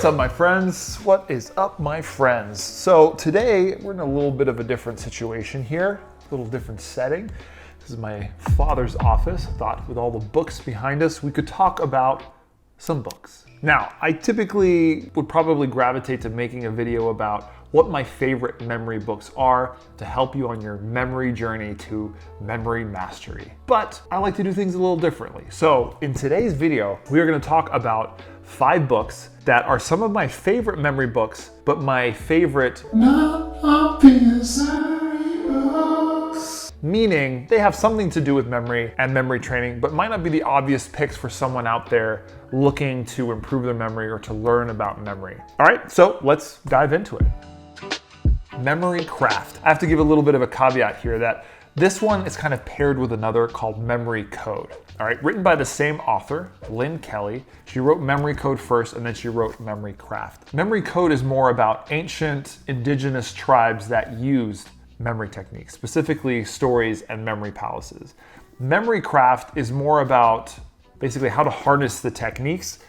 What's up, my friends? What is up, my friends? So today we're in a little bit of a different situation here, a little different setting. This is my father's office. I thought with all the books behind us, we could talk about some books. Now, I typically would probably gravitate to making a video about what my favorite memory books are to help you on your memory journey to memory mastery. But I like to do things a little differently. So in today's video, we are going to talk about 5 books that are some of my favorite memory books, but my favorite non-obvious books. Meaning they have something to do with memory and memory training, but might not be the obvious picks for someone out there looking to improve their memory or to learn about memory. All right, so let's dive into it. Memory craft. I have to give a little bit of a caveat here that this one is kind of paired with another called Memory Code. All right, written by the same author, Lynne Kelly. She wrote Memory Code first and then she wrote Memory Craft. Memory Code is more about ancient indigenous tribes that used memory techniques, specifically stories and memory palaces. Memory Craft is more about basically how to harness the techniques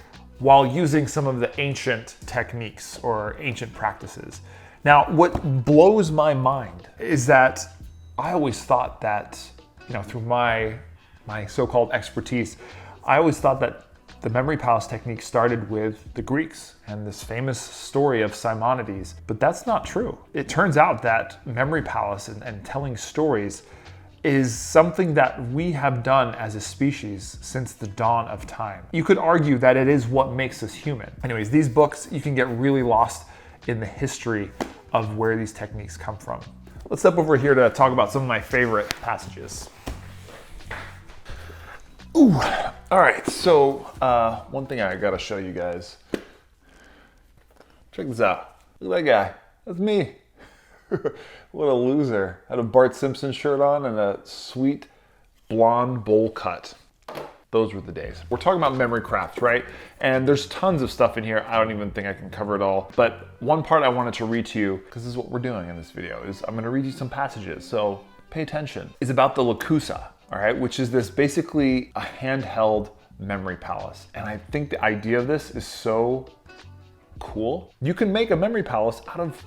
while using some of the ancient techniques or ancient practices. Now, what blows my mind is that I always thought that, through my so-called expertise, I always thought that the memory palace technique started with the Greeks and this famous story of Simonides, but that's not true. It turns out that memory palace and telling stories is something that we have done as a species since the dawn of time. You could argue that it is what makes us human. Anyways, these books, you can get really lost in the history of where these techniques come from. Let's step over here to talk about some of my favorite passages. Ooh, all right, so one thing I gotta show you guys. Check this out. Look at that guy. That's me. What a loser. I had a Bart Simpson shirt on and a sweet blonde bowl cut. Those were the days. We're talking about memory craft, right? And there's tons of stuff in here. I don't even think I can cover it all. But one part I wanted to read to you, because this is what we're doing in this video, is I'm gonna read you some passages, so pay attention. It's about the Lakusa, all right? Which is this basically a handheld memory palace. And I think the idea of this is so cool. You can make a memory palace out of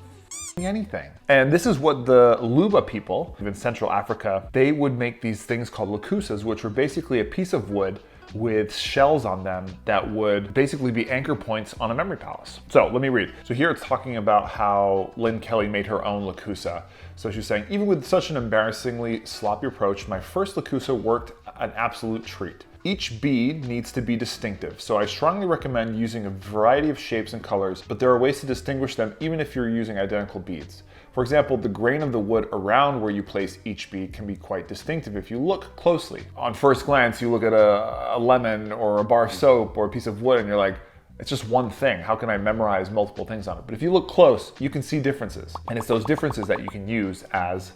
anything. And this is what the Luba people in Central Africa, they would make these things called lakusas, which were basically a piece of wood with shells on them that would basically be anchor points on a memory palace. So let me read. So here it's talking about how Lynne Kelly made her own lakusa. So she's saying, even with such an embarrassingly sloppy approach, my first lakusa worked an absolute treat. Each bead needs to be distinctive, so I strongly recommend using a variety of shapes and colors, but there are ways to distinguish them even if you're using identical beads. For example, the grain of the wood around where you place each bead can be quite distinctive if you look closely. On first glance, you look at a lemon or a bar of soap or a piece of wood and you're like, it's just one thing. How can I memorize multiple things on it? But if you look close, you can see differences. And it's those differences that you can use as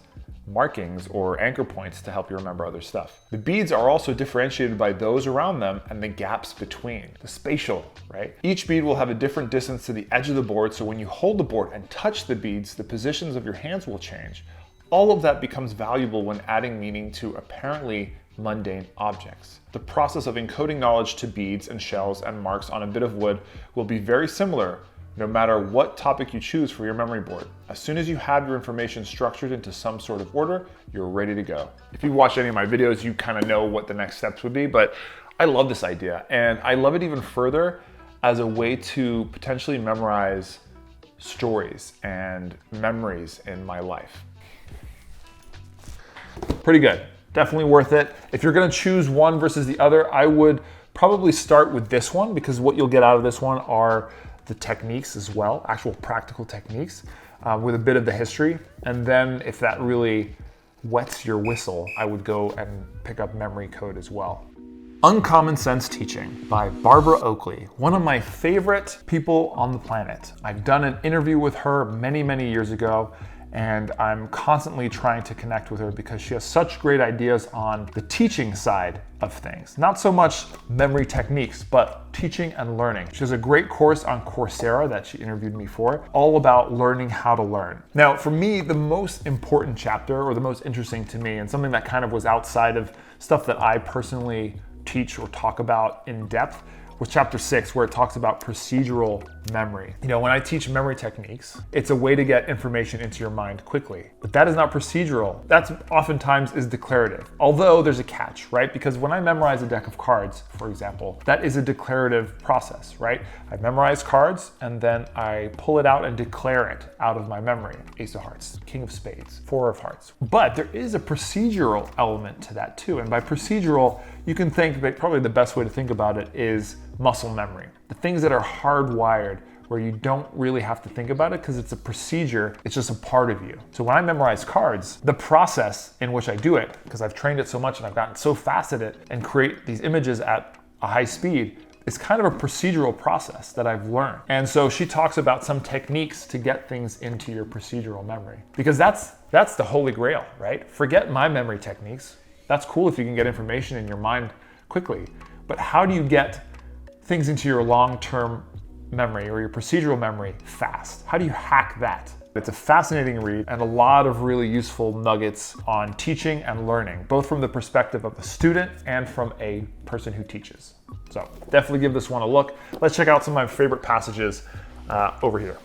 markings or anchor points to help you remember other stuff. The beads are also differentiated by those around them and the gaps between, the spatial, right? Each bead will have a different distance to the edge of the board, so when you hold the board and touch the beads, the positions of your hands will change. All of that becomes valuable when adding meaning to apparently mundane objects. The process of encoding knowledge to beads and shells and marks on a bit of wood will be very similar no matter what topic you choose for your memory board. As soon as you have your information structured into some sort of order, you're ready to go. If you watch any of my videos, you kind of know what the next steps would be, but I love this idea. And I love it even further as a way to potentially memorize stories and memories in my life. Pretty good, definitely worth it. If you're gonna choose one versus the other, I would probably start with this one because what you'll get out of this one are the techniques as well, actual practical techniques with a bit of the history. And then if that really wets your whistle, I would go and pick up Memory Code as well. Uncommon Sense Teaching by Barbara Oakley, one of my favorite people on the planet. I've done an interview with her many, many years ago, and I'm constantly trying to connect with her because she has such great ideas on the teaching side of things. Not so much memory techniques, but teaching and learning. She has a great course on Coursera that she interviewed me for, all about learning how to learn. Now, for me, the most important chapter, or the most interesting to me, and something that kind of was outside of stuff that I personally teach or talk about in depth, with chapter 6, where it talks about procedural memory. You know, when I teach memory techniques, it's a way to get information into your mind quickly, but that is not procedural. That's oftentimes is declarative, although there's a catch, right? Because when I memorize a deck of cards, for example, that is a declarative process, right? I memorize cards and then I pull it out and declare it out of my memory. Ace of Hearts, King of Spades, Four of Hearts. But there is a procedural element to that too. And by procedural, you can think that probably the best way to think about it is muscle memory. The things that are hardwired where you don't really have to think about it because it's a procedure, it's just a part of you. So when I memorize cards, the process in which I do it, because I've trained it so much and I've gotten so fast at it and create these images at a high speed, it's kind of a procedural process that I've learned. And so she talks about some techniques to get things into your procedural memory, because that's the holy grail, right? Forget my memory techniques. That's cool if you can get information in your mind quickly, but how do you get things into your long-term memory or your procedural memory fast? How do you hack that? It's a fascinating read and a lot of really useful nuggets on teaching and learning, both from the perspective of a student and from a person who teaches. So definitely give this one a look. Let's check out some of my favorite passages over here.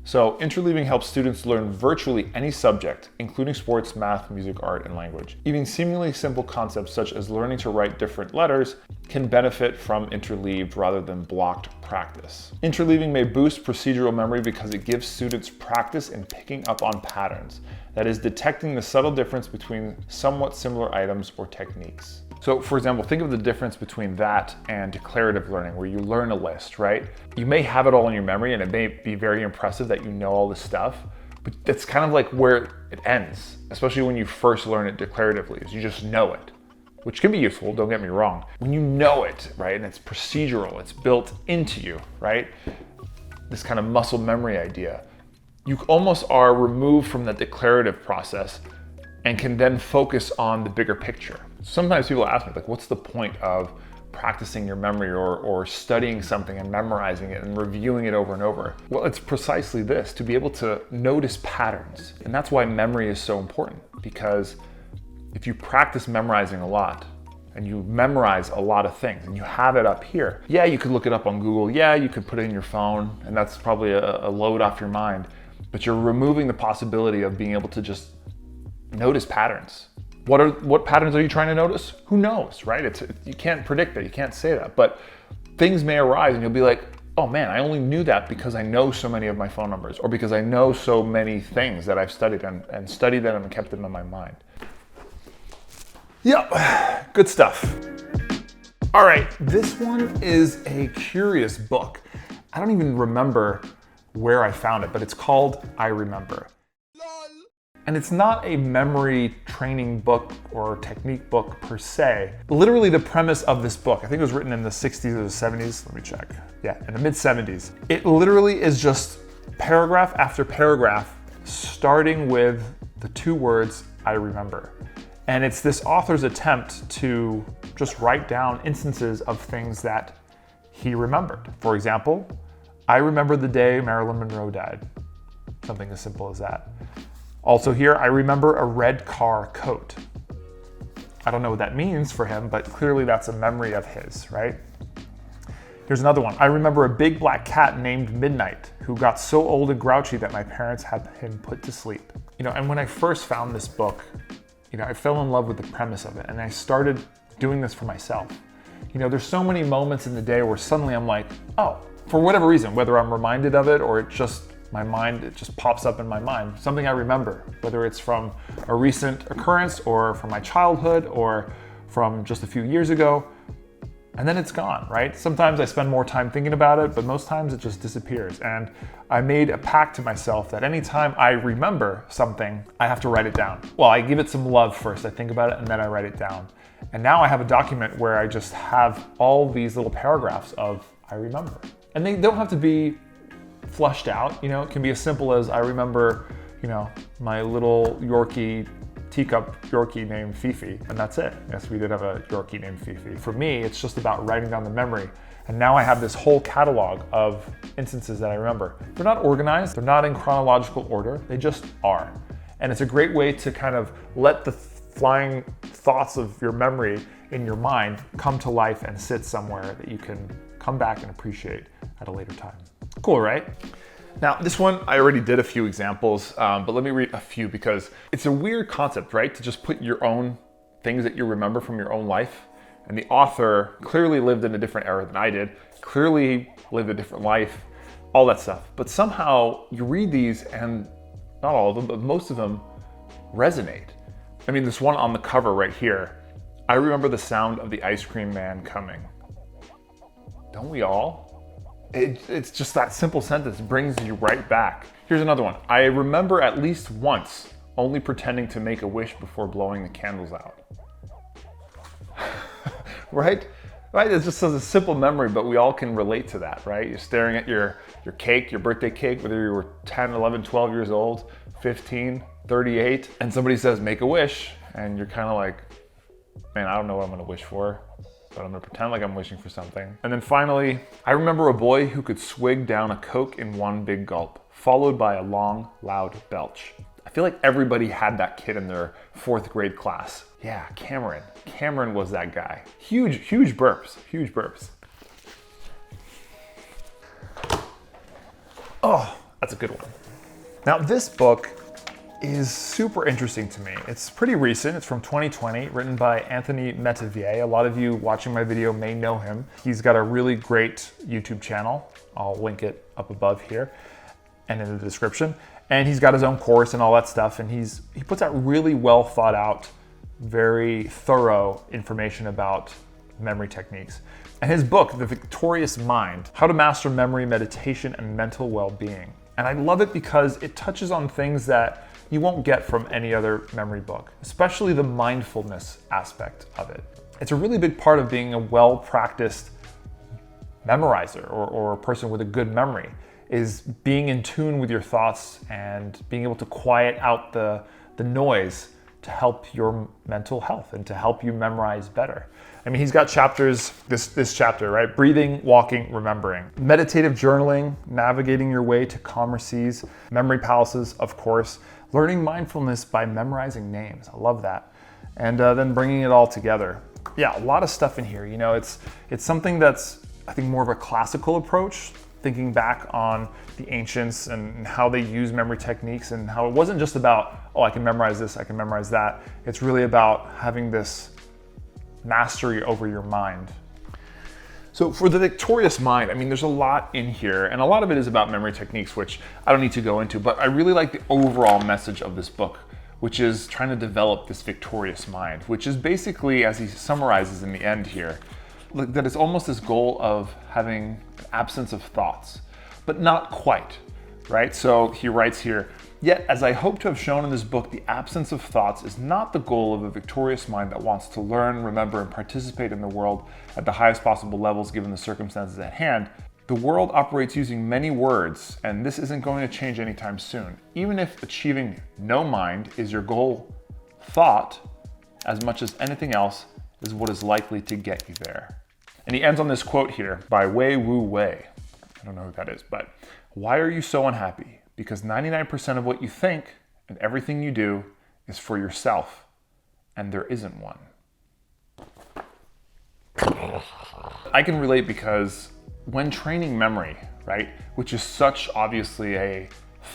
So interleaving helps students learn virtually any subject, including sports, math, music, art, and language. Even seemingly simple concepts such as learning to write different letters can benefit from interleaved rather than blocked practice. Interleaving may boost procedural memory because it gives students practice in picking up on patterns, that is, detecting the subtle difference between somewhat similar items or techniques. So for example, think of the difference between that and declarative learning, where you learn a list, right? You may have it all in your memory and it may be very impressive that you know all this stuff, but that's kind of like where it ends, especially when you first learn it declaratively, is you just know it, which can be useful, don't get me wrong. When you know it, right, and it's procedural, it's built into you, right? This kind of muscle memory idea, you almost are removed from that declarative process and can then focus on the bigger picture. Sometimes people ask me, like, what's the point of practicing your memory or studying something and memorizing it and reviewing it over and over? Well, it's precisely this, to be able to notice patterns. And that's why memory is so important, because if you practice memorizing a lot and you memorize a lot of things and you have it up here, yeah, you could look it up on Google. Yeah, you could put it in your phone and that's probably a load off your mind, but you're removing the possibility of being able to just notice patterns. What patterns are you trying to notice? Who knows, right? You can't predict that, you can't say that, but things may arise and you'll be like, oh man, I only knew that because I know so many of my phone numbers, or because I know so many things that I've studied and studied them and kept them in my mind. Yep, good stuff. All right, this one is a curious book. I don't even remember where I found it, but it's called I Remember. And it's not a memory training book or technique book per se. Literally the premise of this book, I think it was written in the 60s or the 70s, let me check. Yeah, in the mid 70s. It literally is just paragraph after paragraph, starting with the two words, I remember. And it's this author's attempt to just write down instances of things that he remembered. For example, I remember the day Marilyn Monroe died. Something as simple as that. Also here, I remember a red car coat. I don't know what that means for him, but clearly that's a memory of his, right? Here's another one. I remember a big black cat named Midnight who got so old and grouchy that my parents had him put to sleep. You know, and when I first found this book, you know, I fell in love with the premise of it and I started doing this for myself. You know, there's so many moments in the day where suddenly I'm like, oh, for whatever reason, whether I'm reminded of it or it just pops up in my mind, something I remember, whether it's from a recent occurrence or from my childhood or from just a few years ago, and then it's gone, right? Sometimes I spend more time thinking about it, but most times it just disappears. And I made a pact to myself that anytime I remember something, I have to write it down. Well, I give it some love first, I think about it, and then I write it down. And now I have a document where I just have all these little paragraphs of I remember. And they don't have to be flushed out, you know, it can be as simple as I remember, you know, my little teacup Yorkie named Fifi, and that's it. Yes, we did have a Yorkie named Fifi. For me, it's just about writing down the memory, and now I have this whole catalog of instances that I remember. They're not organized, they're not in chronological order, they just are. And it's a great way to kind of let the flying thoughts of your memory in your mind come to life and sit somewhere that you can come back and appreciate at a later time. Cool, right? Now, this one, I already did a few examples, but let me read a few because it's a weird concept, right? To just put your own things that you remember from your own life. And the author clearly lived in a different era than I did, clearly lived a different life, all that stuff. But somehow you read these and not all of them, but most of them resonate. I mean, this one on the cover right here, I remember the sound of the ice cream man coming. Don't we all? It's just that simple sentence brings you right back. Here's another one. I remember at least once only pretending to make a wish before blowing the candles out. Right? Right? It's just a simple memory, but we all can relate to that, right? You're staring at your cake, your birthday cake, whether you were 10, 11, 12 years old, 15, 38, and somebody says, make a wish, and you're kind of like, man, I don't know what I'm gonna wish for, but I'm gonna pretend like I'm wishing for something. And then finally, I remember a boy who could swig down a Coke in one big gulp, followed by a long, loud belch. I feel like everybody had that kid in their 4th grade class. Yeah, Cameron. Cameron was that guy. Huge burps, huge burps. Oh, that's a good one. Now this book is super interesting to me. It's pretty recent. It's from 2020, written by Anthony Metivier. A lot of you watching my video may know him. He's got a really great YouTube channel. I'll link it up above here and in the description. And he's got his own course and all that stuff. And he puts out really well thought out, very thorough information about memory techniques. And his book, The Victorious Mind, How to Master Memory, Meditation, and Mental Well-Being. And I love it because it touches on things that you won't get from any other memory book, especially the mindfulness aspect of it. It's a really big part of being a well-practiced memorizer or a person with a good memory, is being in tune with your thoughts and being able to quiet out the noise to help your mental health and to help you memorize better. I mean, he's got chapters, this chapter, right? Breathing, walking, remembering. Meditative journaling, navigating your way to calmer seas, memory palaces, of course. Learning mindfulness by memorizing names. I love that. And then bringing it all together. Yeah, a lot of stuff in here. You know, it's something that's, I think, more of a classical approach, thinking back on the ancients and how they use memory techniques and how it wasn't just about, oh, I can memorize this, I can memorize that. It's really about having this mastery over your mind. So for the victorious mind, I mean, there's a lot in here, and a lot of it is about memory techniques, which I don't need to go into, but I really like the overall message of this book, which is trying to develop this victorious mind, which is basically, as he summarizes in the end here, that it's almost this goal of having an absence of thoughts, but not quite, right? So he writes here, yet as I hope to have shown in this book, the absence of thoughts is not the goal of a victorious mind that wants to learn, remember, and participate in the world at the highest possible levels given the circumstances at hand. The world operates using many words, and this isn't going to change anytime soon. Even if achieving no mind is your goal, thought, as much as anything else, is what is likely to get you there. And he ends on this quote here by Wei Wu Wei. I don't know who that is, but why are you so unhappy? Because 99% of what you think and everything you do is for yourself, and there isn't one. I can relate because when training memory, right, which is such obviously a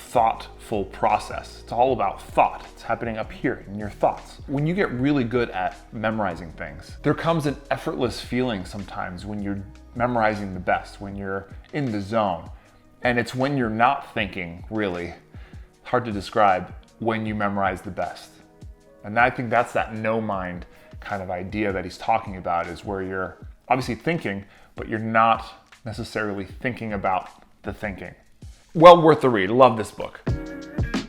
thoughtful process. It's all about thought. It's happening up here in your thoughts. When you get really good at memorizing things, there comes an effortless feeling sometimes when you're memorizing the best, when you're in the zone. And it's when you're not thinking, really, hard to describe, when you memorize the best. And I think that's that no mind kind of idea that he's talking about, is where you're obviously thinking, but you're not necessarily thinking about the thinking. Well worth the read. Love this book.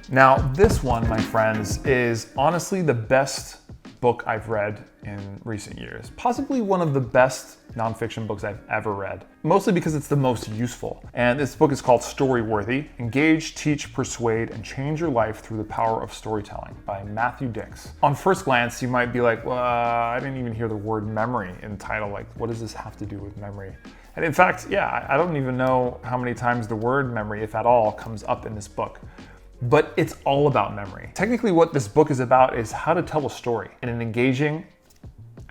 Now, this one, my friends, is honestly the best book I've read in recent years. Possibly one of the best nonfiction books I've ever read, mostly because it's the most useful. And this book is called Storyworthy: Engage, Teach, Persuade, and Change Your Life Through the Power of Storytelling by Matthew Dix. On first glance, you might be like, well, I didn't even hear the word memory in the title. Like, what does this have to do with memory? And in fact, yeah, I don't even know how many times the word memory, if at all, comes up in this book. But it's all about memory. Technically, what this book is about is how to tell a story in an engaging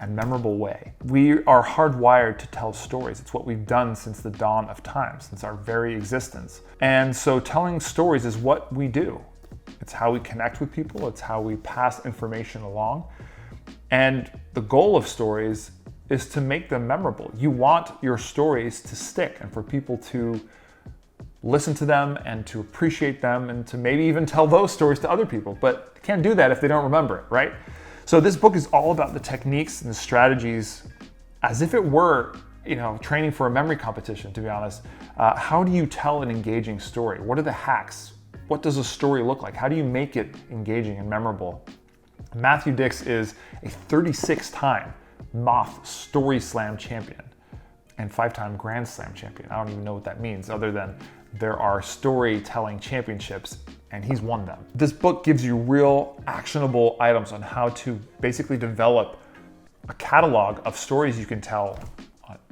and memorable way. We are hardwired to tell stories. It's what we've done since the dawn of time, since our very existence. And so telling stories is what we do. It's how we connect with people. It's how we pass information along. And the goal of stories is to make them memorable. You want your stories to stick and for people to listen to them and to appreciate them and to maybe even tell those stories to other people. But they can't do that if they don't remember it, right? So this book is all about the techniques and the strategies as if it were, training for a memory competition, to be honest. How do you tell an engaging story? What are the hacks? What does a story look like? How do you make it engaging and memorable? Matthew Dix is a 36-time Moth Story Slam champion and 5-time Grand Slam champion. I don't even know what that means other than there are storytelling championships and he's won them. This book gives you real actionable items on how to basically develop a catalog of stories you can tell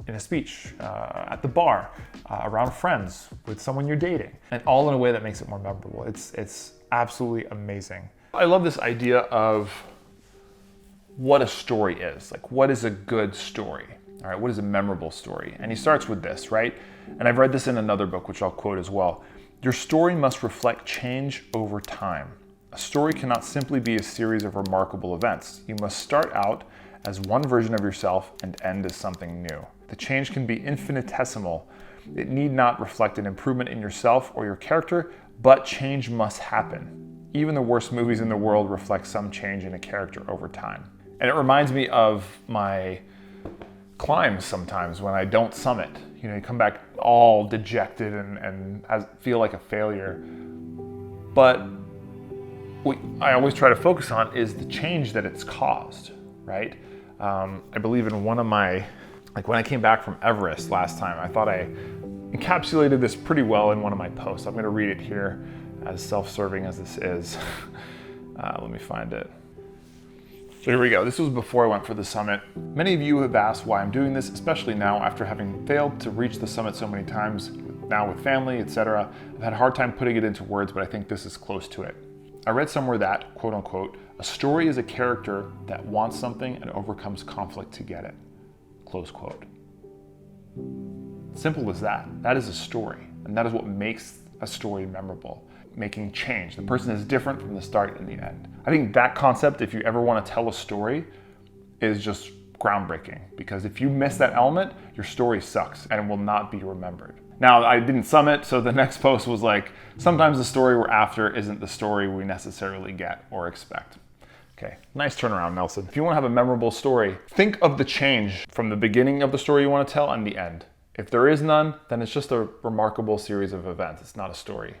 in a speech, at the bar, around friends, with someone you're dating, and all in a way that makes it more memorable. It's absolutely amazing. I love this idea of what a story is. Like, what is a good story? All right, what is a memorable story? And he starts with this, right? And I've read this in another book, which I'll quote as well. Your story must reflect change over time. A story cannot simply be a series of remarkable events. You must start out as one version of yourself and end as something new. The change can be infinitesimal. It need not reflect an improvement in yourself or your character, but change must happen. Even the worst movies in the world reflect some change in a character over time. And it reminds me of my climbs sometimes when I don't summit. You come back all dejected and feel like a failure. But what I always try to focus on is the change that it's caused, right? I believe in one of my, when I came back from Everest last time, I thought I encapsulated this pretty well in one of my posts. I'm going to read it here, as self-serving as this is. Let me find it. So here we go. This was before I went for the summit. Many of you have asked why I'm doing this, especially now after having failed to reach the summit so many times, now with family, etc. I've had a hard time putting it into words, but I think this is close to it. I read somewhere that, quote unquote, a story is a character that wants something and overcomes conflict to get it, close quote. Simple as that. That is a story, and that is what makes a story memorable. Making change. The person is different from the start and the end. I think that concept, if you ever want to tell a story, is just groundbreaking, because if you miss that element, your story sucks and it will not be remembered. Now, I didn't summit, so the next post was like, sometimes the story we're after isn't the story we necessarily get or expect. Okay, nice turnaround, Nelson. If you want to have a memorable story, think of the change from the beginning of the story you want to tell and the end. If there is none, then it's just a remarkable series of events. It's not a story.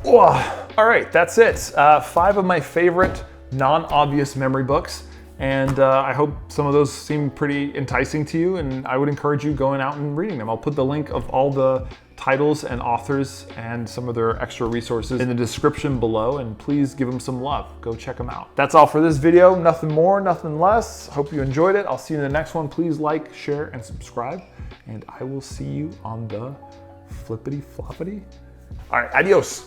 All right, that's it. 5 of my favorite non-obvious memory books. And I hope some of those seem pretty enticing to you, and I would encourage you going out and reading them. I'll put the link of all the titles and authors and some of their extra resources in the description below, and please give them some love. Go check them out. That's all for this video. Nothing more, nothing less. Hope you enjoyed it. I'll see you in the next one. Please like, share, and subscribe, and I will see you on the flippity floppity. All right, adios.